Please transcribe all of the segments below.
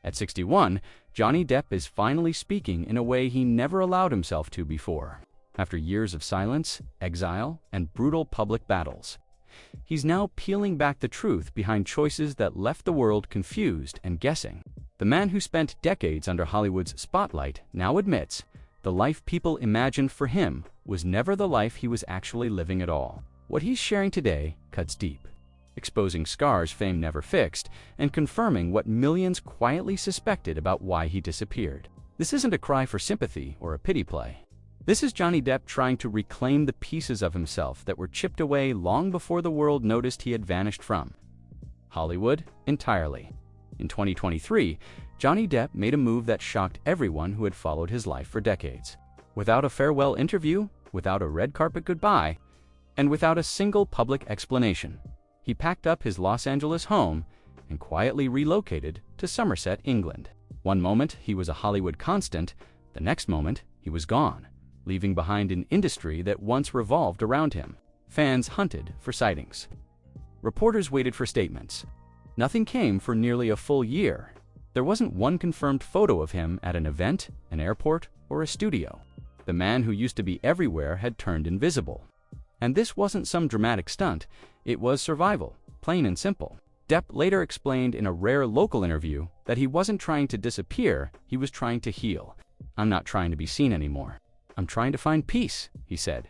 At 61, Johnny Depp is finally speaking in a way he never allowed himself to before. After years of silence, exile, and brutal public battles, he's now peeling back the truth behind choices that left the world confused and guessing. The man who spent decades under Hollywood's spotlight now admits the life people imagined for him was never the life he was actually living at all. What he's sharing today cuts deep, exposing scars fame never fixed and confirming what millions quietly suspected about why he disappeared. This isn't a cry for sympathy or a pity play. This is Johnny Depp trying to reclaim the pieces of himself that were chipped away long before the world noticed he had vanished from Hollywood entirely. In 2023, Johnny Depp made a move that shocked everyone who had followed his life for decades. Without a farewell interview, without a red carpet goodbye, and without a single public explanation, he packed up his Los Angeles home and quietly relocated to Somerset, England. One moment he was a Hollywood constant, the next moment he was gone, leaving behind an industry that once revolved around him. Fans hunted for sightings. Reporters waited for statements. Nothing came for nearly a full year. There wasn't one confirmed photo of him at an event, an airport, or a studio. The man who used to be everywhere had turned invisible. And this wasn't some dramatic stunt, it was survival, plain and simple. Depp later explained in a rare local interview that he wasn't trying to disappear, he was trying to heal. "I'm not trying to be seen anymore. I'm trying to find peace," he said.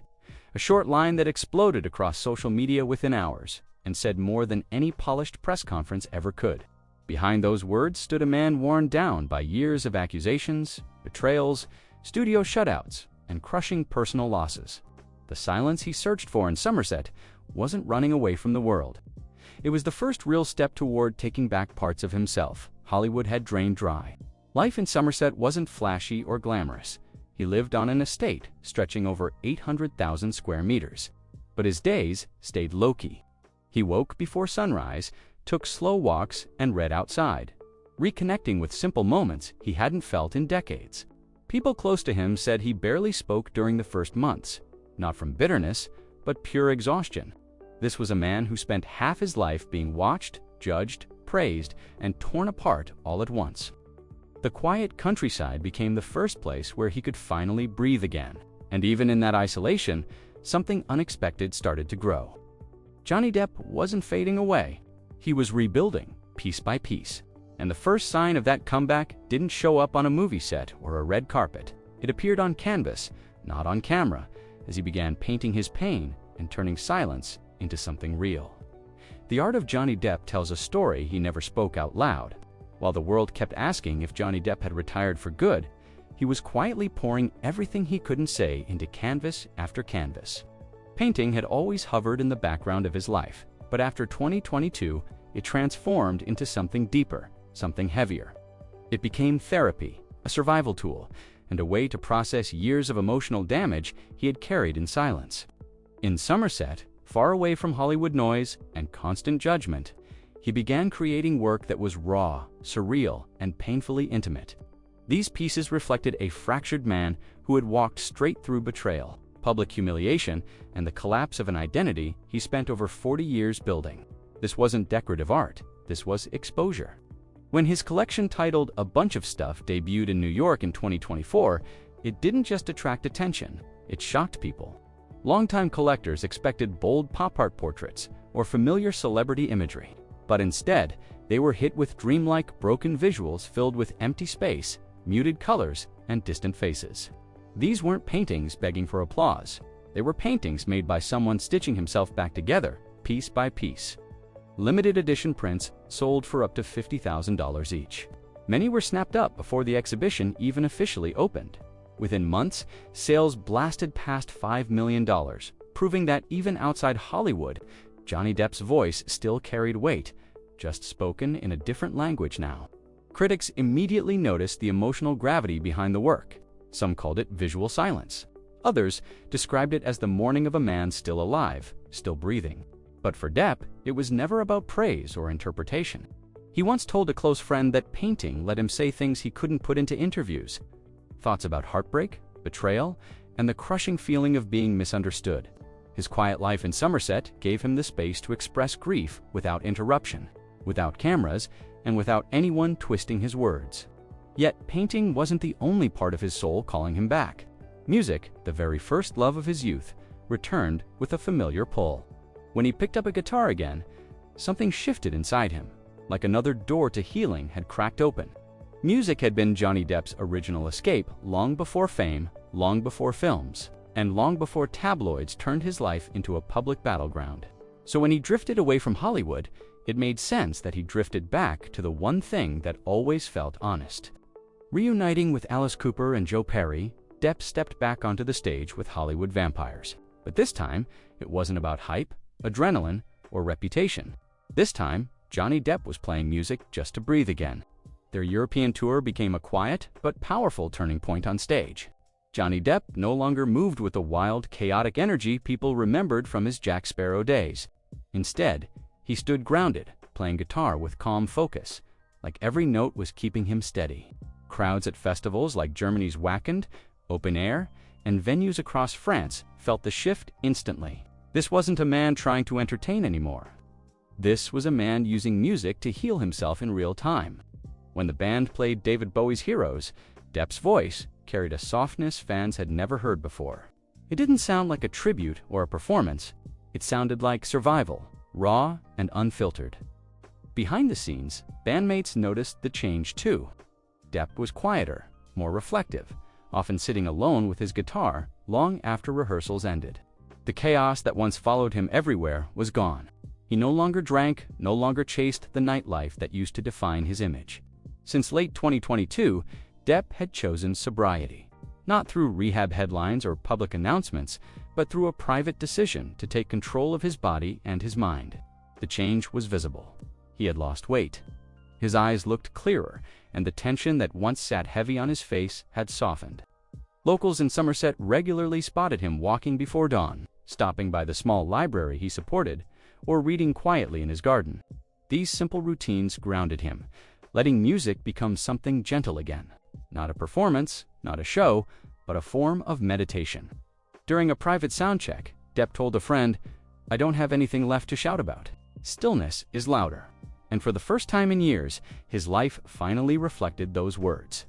A short line that exploded across social media within hours and said more than any polished press conference ever could. Behind those words stood a man worn down by years of accusations, betrayals, studio shutouts, and crushing personal losses. The silence he searched for in Somerset wasn't running away from the world. It was the first real step toward taking back parts of himself Hollywood had drained dry. Life in Somerset wasn't flashy or glamorous. He lived on an estate stretching over 800,000 square meters. But his days stayed low-key. He woke before sunrise, took slow walks, and read outside, reconnecting with simple moments he hadn't felt in decades. People close to him said he barely spoke during the first months, not from bitterness, but pure exhaustion. This was a man who spent half his life being watched, judged, praised, and torn apart all at once. The quiet countryside became the first place where he could finally breathe again. And even in that isolation, something unexpected started to grow. Johnny Depp wasn't fading away. He was rebuilding, piece by piece. And the first sign of that comeback didn't show up on a movie set or a red carpet. It appeared on canvas, not on camera, as he began painting his pain and turning silence into something real. The Art of Johnny Depp tells a story he never spoke out loud. While the world kept asking if Johnny Depp had retired for good, he was quietly pouring everything he couldn't say into canvas after canvas. Painting had always hovered in the background of his life, but after 2022, it transformed into something deeper, something heavier. It became therapy, a survival tool, and a way to process years of emotional damage he had carried in silence. In Somerset, far away from Hollywood noise and constant judgment, he began creating work that was raw, surreal, and painfully intimate. These pieces reflected a fractured man who had walked straight through betrayal, public humiliation, and the collapse of an identity he spent over 40 years building. This wasn't decorative art, this was exposure. When his collection titled A Bunch of Stuff debuted in New York in 2024, it didn't just attract attention, it shocked people. Longtime collectors expected bold pop art portraits or familiar celebrity imagery, but instead, they were hit with dreamlike broken visuals filled with empty space, muted colors, and distant faces. These weren't paintings begging for applause. They were paintings made by someone stitching himself back together, piece by piece. Limited edition prints sold for up to $50,000 each. Many were snapped up before the exhibition even officially opened. Within months, sales blasted past $5 million, proving that even outside Hollywood, Johnny Depp's voice still carried weight, just spoken in a different language now. Critics immediately noticed the emotional gravity behind the work. Some called it visual silence. Others described it as the mourning of a man still alive, still breathing. But for Depp, it was never about praise or interpretation. He once told a close friend that painting let him say things he couldn't put into interviews. Thoughts about heartbreak, betrayal, and the crushing feeling of being misunderstood. His quiet life in Somerset gave him the space to express grief without interruption. without cameras, and without anyone twisting his words. Yet painting wasn't the only part of his soul calling him back. Music, the very first love of his youth, returned with a familiar pull. When he picked up a guitar again, something shifted inside him, like another door to healing had cracked open. Music had been Johnny Depp's original escape long before fame, long before films, and long before tabloids turned his life into a public battleground. So when he drifted away from Hollywood, it made sense that he drifted back to the one thing that always felt honest. Reuniting with Alice Cooper and Joe Perry, Depp stepped back onto the stage with Hollywood vampires. But this time, it wasn't about hype, adrenaline, or reputation. This time, Johnny Depp was playing music just to breathe again. Their European tour became a quiet but powerful turning point on stage. Johnny Depp no longer moved with the wild, chaotic energy people remembered from his Jack Sparrow days. Instead, he stood grounded, playing guitar with calm focus, like every note was keeping him steady. Crowds at festivals like Germany's Wacken, Open Air, and venues across France felt the shift instantly. This wasn't a man trying to entertain anymore. This was a man using music to heal himself in real time. When the band played David Bowie's Heroes, Depp's voice carried a softness fans had never heard before. It didn't sound like a tribute or a performance. It sounded like survival, raw and unfiltered. Behind the scenes, bandmates noticed the change too. Depp was quieter, more reflective, often sitting alone with his guitar long after rehearsals ended. The chaos that once followed him everywhere was gone. He no longer drank, no longer chased the nightlife that used to define his image. Since late 2022, Depp had chosen sobriety, not through rehab headlines or public announcements, but through a private decision to take control of his body and his mind. The change was visible. He had lost weight. His eyes looked clearer, and the tension that once sat heavy on his face had softened. Locals in Somerset regularly spotted him walking before dawn, stopping by the small library he supported, or reading quietly in his garden. These simple routines grounded him, letting music become something gentle again. Not a performance, not a show, but a form of meditation. During a private sound check, Depp told a friend, "I don't have anything left to shout about. Stillness is louder." And for the first time in years, his life finally reflected those words.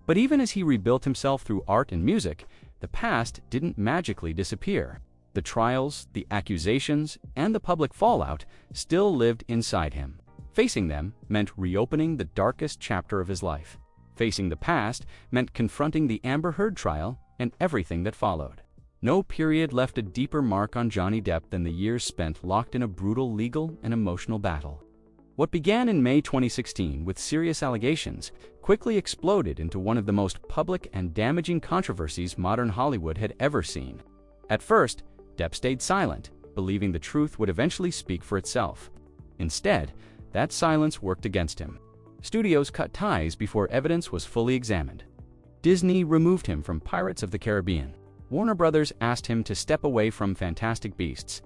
But even as he rebuilt himself through art and music, the past didn't magically disappear. The trials, the accusations, and the public fallout still lived inside him. Facing them meant reopening the darkest chapter of his life. Facing the past meant confronting the Amber Heard trial and everything that followed. No period left a deeper mark on Johnny Depp than the years spent locked in a brutal legal and emotional battle. What began in May 2016 with serious allegations quickly exploded into one of the most public and damaging controversies modern Hollywood had ever seen. At first, Depp stayed silent, believing the truth would eventually speak for itself. Instead, that silence worked against him. Studios cut ties before evidence was fully examined. Disney removed him from Pirates of the Caribbean. Warner Brothers asked him to step away from Fantastic Beasts.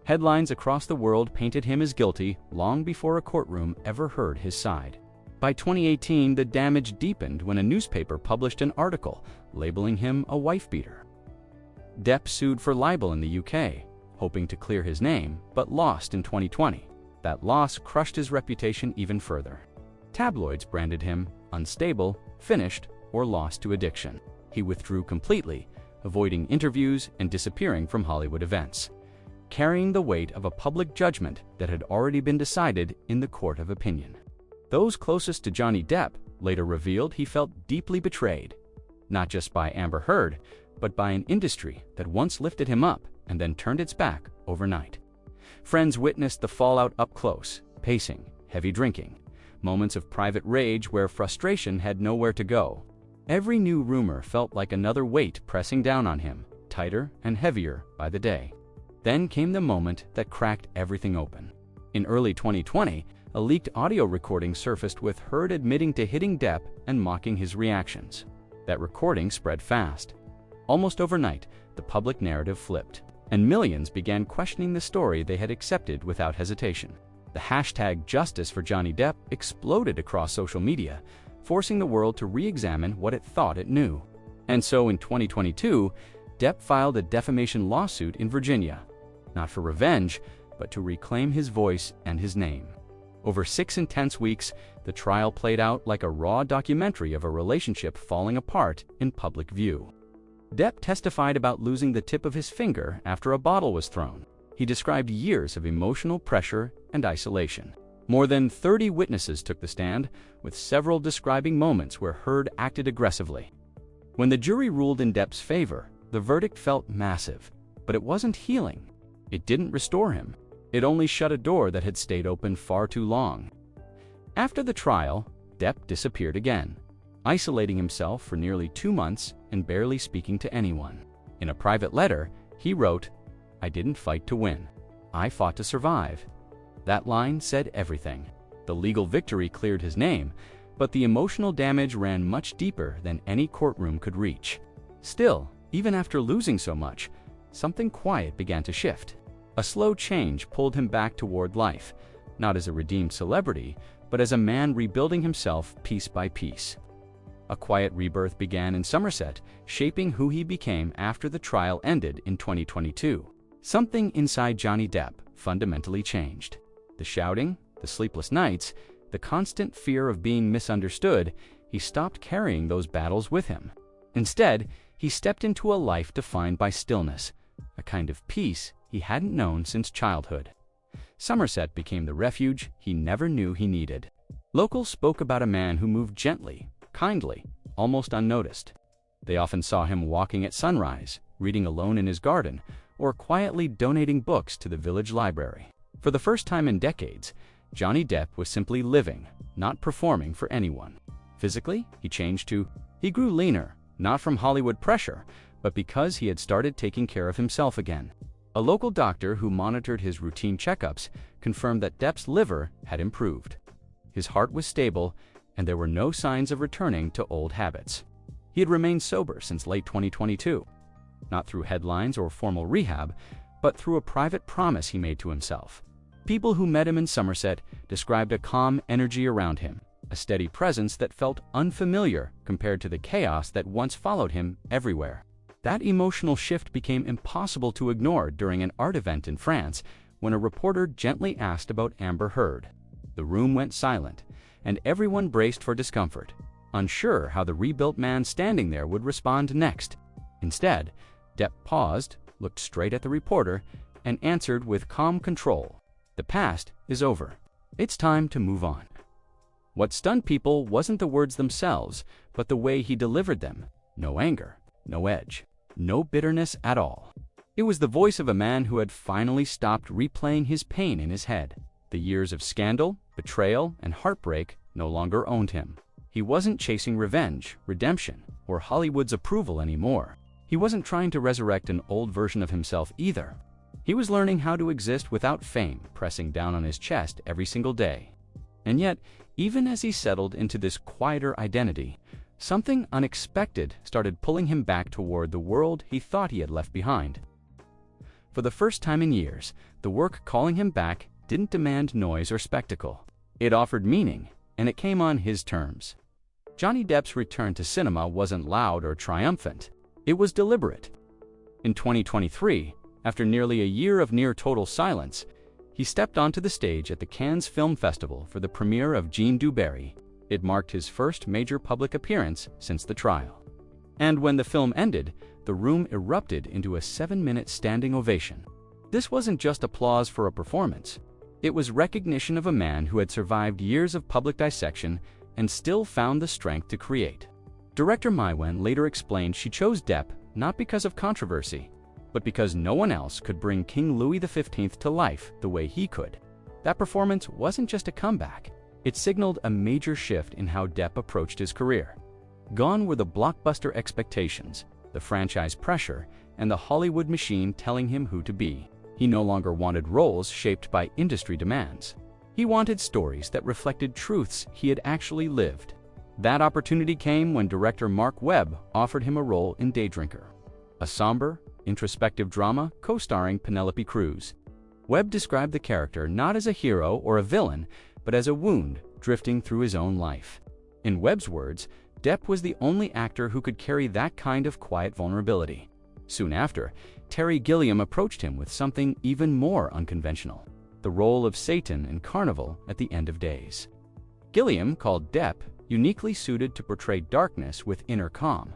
Headlines across the world painted him as guilty long before a courtroom ever heard his side. By 2018, the damage deepened when a newspaper published an article labeling him a wife-beater. Depp sued for libel in the UK, hoping to clear his name, but lost in 2020. That loss crushed his reputation even further. Tabloids branded him unstable, finished, or lost to addiction. He withdrew completely, avoiding interviews and disappearing from Hollywood events, carrying the weight of a public judgment that had already been decided in the court of opinion. Those closest to Johnny Depp later revealed he felt deeply betrayed, not just by Amber Heard, but by an industry that once lifted him up and then turned its back overnight. Friends witnessed the fallout up close, pacing, heavy drinking, moments of private rage where frustration had nowhere to go. Every new rumor felt like another weight pressing down on him, tighter and heavier by the day. Then came the moment that cracked everything open. In early 2020, a leaked audio recording surfaced with Heard admitting to hitting Depp and mocking his reactions. That recording spread fast. Almost overnight, the public narrative flipped, and millions began questioning the story they had accepted without hesitation. The hashtag Justice for Johnny Depp exploded across social media, forcing the world to re-examine what it thought it knew. And so in 2022, Depp filed a defamation lawsuit in Virginia, not for revenge, but to reclaim his voice and his name. Over 6 intense weeks, the trial played out like a raw documentary of a relationship falling apart in public view. Depp testified about losing the tip of his finger after a bottle was thrown. He described years of emotional pressure and isolation. More than 30 witnesses took the stand, with several describing moments where Heard acted aggressively. When the jury ruled in Depp's favor, the verdict felt massive, but it wasn't healing. It didn't restore him. It only shut a door that had stayed open far too long. After the trial, Depp disappeared again, isolating himself for nearly 2 months and barely speaking to anyone. In a private letter, he wrote, "I didn't fight to win. I fought to survive." That line said everything. The legal victory cleared his name, but the emotional damage ran much deeper than any courtroom could reach. Still, even after losing so much, something quiet began to shift. A slow change pulled him back toward life, not as a redeemed celebrity, but as a man rebuilding himself piece by piece. A quiet rebirth began in Somerset, shaping who he became after the trial ended in 2022. Something inside Johnny Depp fundamentally changed. The shouting, the sleepless nights, the constant fear of being misunderstood, he stopped carrying those battles with him. Instead, he stepped into a life defined by stillness, a kind of peace he hadn't known since childhood. Somerset became the refuge he never knew he needed. Locals spoke about a man who moved gently, kindly, almost unnoticed. They often saw him walking at sunrise, reading alone in his garden, or quietly donating books to the village library. For the first time in decades, Johnny Depp was simply living, not performing for anyone. Physically, he changed too. He grew leaner, not from Hollywood pressure, but because he had started taking care of himself again. A local doctor who monitored his routine checkups confirmed that Depp's liver had improved. His heart was stable, and there were no signs of returning to old habits. He had remained sober since late 2022, not through headlines or formal rehab, but through a private promise he made to himself. People who met him in Somerset described a calm energy around him, a steady presence that felt unfamiliar compared to the chaos that once followed him everywhere. That emotional shift became impossible to ignore during an art event in France when a reporter gently asked about Amber Heard. The room went silent, and everyone braced for discomfort, unsure how the rebuilt man standing there would respond next. Instead, Depp paused, looked straight at the reporter, and answered with calm control, "The past is over. It's time to move on." What stunned people wasn't the words themselves, but the way he delivered them. No anger, no edge, no bitterness at all. It was the voice of a man who had finally stopped replaying his pain in his head. The years of scandal, betrayal, and heartbreak no longer owned him. He wasn't chasing revenge, redemption, or Hollywood's approval anymore. He wasn't trying to resurrect an old version of himself either. He was learning how to exist without fame pressing down on his chest every single day. And yet, even as he settled into this quieter identity, something unexpected started pulling him back toward the world he thought he had left behind. For the first time in years, the work calling him back didn't demand noise or spectacle. It offered meaning, and it came on his terms. Johnny Depp's return to cinema wasn't loud or triumphant. It was deliberate. In 2023, after nearly a year of near-total silence, he stepped onto the stage at the Cannes Film Festival for the premiere of Jean du Barry. It marked his first major public appearance since the trial. And when the film ended, the room erupted into a 7-minute standing ovation. This wasn't just applause for a performance. It was recognition of a man who had survived years of public dissection and still found the strength to create. Director Mai Wen later explained she chose Depp not because of controversy, but because no one else could bring King Louis XV to life the way he could. That performance wasn't just a comeback. It signaled a major shift in how Depp approached his career. Gone were the blockbuster expectations, the franchise pressure, and the Hollywood machine telling him who to be. He no longer wanted roles shaped by industry demands. He wanted stories that reflected truths he had actually lived. That opportunity came when director Mark Webb offered him a role in Daydrinker, a somber, introspective drama co-starring Penelope Cruz. Webb described the character not as a hero or a villain, but as a wound drifting through his own life. In Webb's words, Depp was the only actor who could carry that kind of quiet vulnerability. Soon after, Terry Gilliam approached him with something even more unconventional. the role of Satan in Carnival at the End of Days. Gilliam called Depp uniquely suited to portray darkness with inner calm,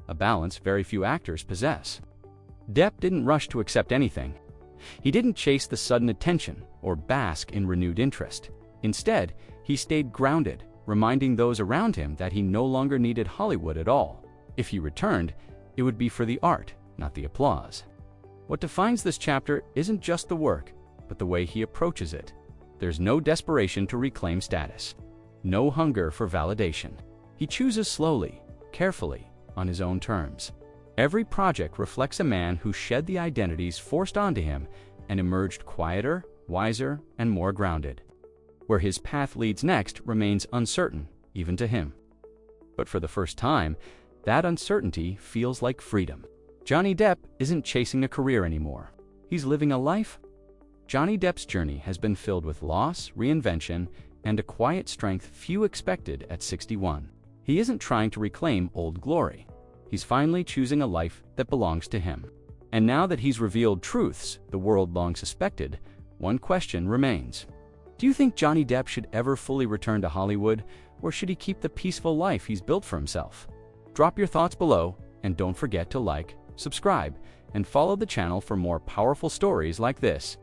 a balance very few actors possess. Depp didn't rush to accept anything. He didn't chase the sudden attention or bask in renewed interest. Instead, he stayed grounded, reminding those around him that he no longer needed Hollywood at all. If he returned, it would be for the art, not the applause. What defines this chapter isn't just the work, but the way he approaches it. There's no desperation to reclaim status, no hunger for validation. He chooses slowly, carefully, on his own terms. Every project reflects a man who shed the identities forced onto him and emerged quieter, wiser, and more grounded. Where his path leads next remains uncertain, even to him. But for the first time, that uncertainty feels like freedom. Johnny Depp isn't chasing a career anymore. He's living a life. Johnny Depp's journey has been filled with loss, reinvention, and a quiet strength few expected at 61. He isn't trying to reclaim old glory. He's finally choosing a life that belongs to him. And now that he's revealed truths the world long suspected, one question remains. Do you think Johnny Depp should ever fully return to Hollywood, or should he keep the peaceful life he's built for himself? Drop your thoughts below, and don't forget to like, subscribe, and follow the channel for more powerful stories like this.